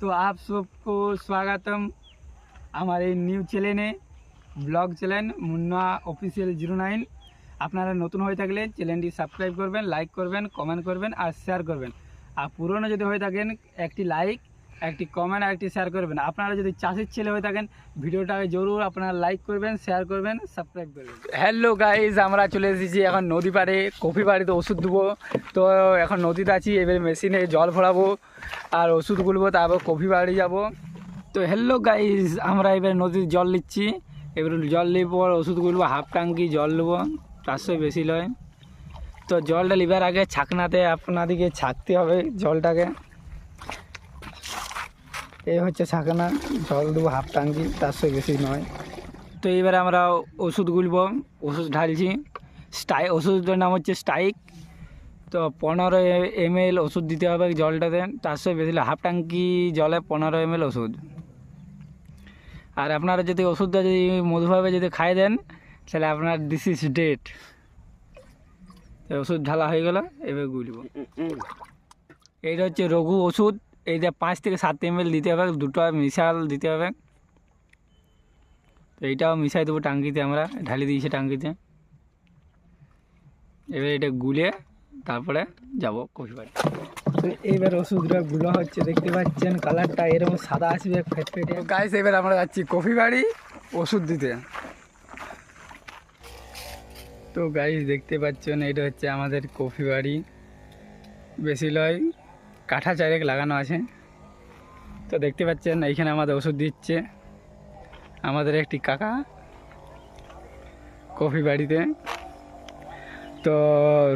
तो आप सबको स्वागतम हमारे new channel blog channel Munna official 09। আপনারা নতুন হয়ে থাকলে চ্যানেলটি সাবস্ক্রাইব করবেন, লাইক করবেন, কমেন্ট করবেন আর শেয়ার করবেন। আর পুরনো যদি হয়ে থাকেন একটি লাইক, একটি কমেন্ট আর একটি শেয়ার করবেন। আপনারা যদি চাষের ছেলে হয়ে থাকেন ভিডিওটাকে জরুর আপনারা লাইক করবেন, শেয়ার করবেন, সাবস্ক্রাইব করবেন। হ্যালো গাইজ, আমরা চলে এসেছি এখন নদী পাড়ে। কফি বাড়িতে ওষুধ দেবো, তো এখন নদীতে আছি। এবার মেশিনে জল ভরাবো আর ওষুধ গুলবো, তারপর কফি বাড়ি যাব। তো হ্যালো গাইজ, আমরা এবার নদীর জল নিচ্ছি। এবার জল নেওয়ার পর ওষুধ গুলবো, হাফ ট্যাঙ্কি জল নেবো, 400 বেশি লয়। তো জলটা লিবার আগে ছাকনাতে আপনাদেরকে ছাকতে হবে জলটাকে। এই হচ্ছে ছাকনা, জল দেবো হাফ ট্যাঙ্কি, 400 বেশি নয়। তো এবারে আমরা ওষুধ গুলবো, ওষুধ ঢালছি। ওষুধটার নাম হচ্ছে স্ট্রাইক। তো 15 ml ওষুধ দিতে হবে জলটাতে, 400 বেশি হাফ ট্যাঙ্কি জলে 15 ml ওষুধ। আর আপনারা যদি ওষুধটা যদি মধুভাবে যদি খাই দেন তাহলে আপনার ডিসিজ ডেট। ওষুধ ঢালা হয়ে গেল, এবার গুলব। এইটা হচ্ছে রঘু ওষুধ, এইটা 5 থেকে 7 ml দিতে হবে, দুটো মিশাল দিতে হবে। তো এইটাও মিশাই দেবো টাঙ্কিতে, আমরা ঢালি দিয়েছি টাঙ্কিতে। এবার এটা গুলে তারপরে যাব কফি বাড়ি। তো এইবার ওষুধটা গুলো হচ্ছে, দেখতে পাচ্ছেন কালারটা এরকম সাদা আসবে ফেটফেটে। গাইস এবার আমরা যাচ্ছি কফি বাড়ি ওষুধ দিতে। তো গাইস দেখতে পাচ্ছেন এটা হচ্ছে আমাদের কফি বাড়ি, বেশি লয়, কাঠা চারেক লাগানো আছে। তো দেখতে পাচ্ছেন এইখানে আমাদের ওষুধ দিচ্ছে আমাদের একটি কাকা কফি বাড়িতে। তো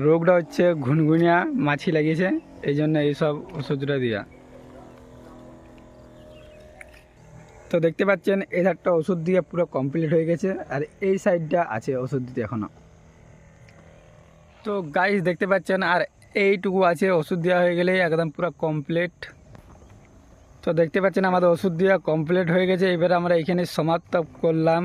রোগটা হচ্ছে ঘুনঘুনিয়া মাছি লাগিয়েছে, এই জন্য এইসব ওষুধটা দেওয়া। তো দেখতে পাচ্ছেন এই ধারটা ওষুধ দিয়ে পুরো কমপ্লিট হয়ে গেছে, আর এই সাইডটা আছে ওষুধ দিতে এখনও। তো গাইস দেখতে পাচ্ছেন আর এইটুকু আছে, ওষুধ দেওয়া হয়ে গেলেই একদম পুরো কমপ্লিট। তো দেখতে পাচ্ছেন আমাদের ওষুধ দেওয়া কমপ্লিট হয়ে গেছে। এবার আমরা এখানে সমাপ্ত করলাম।